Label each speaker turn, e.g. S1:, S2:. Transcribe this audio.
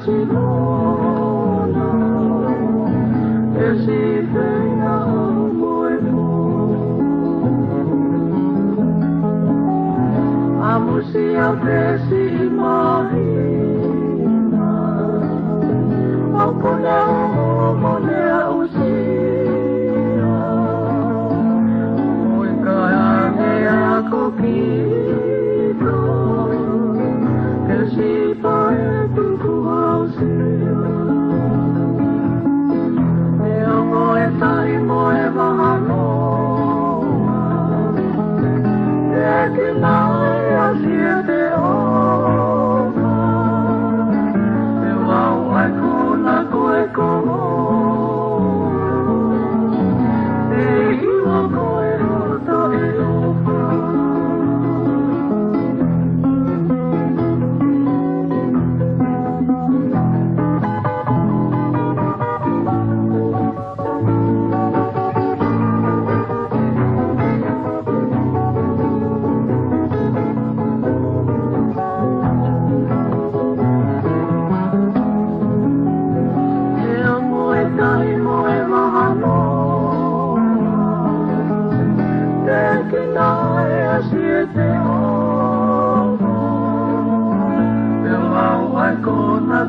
S1: Barcelona, e si feina moefu. A musia pesi imahina, au pona o monea usia, oi kaya mea kokito, e si pae tuku hausia. E o moe tai moe wahanoa, e ki nai a siete oka, e wau ai kuna koe komoa, e iwa koe roto e opa. Siete ojos, te va a con la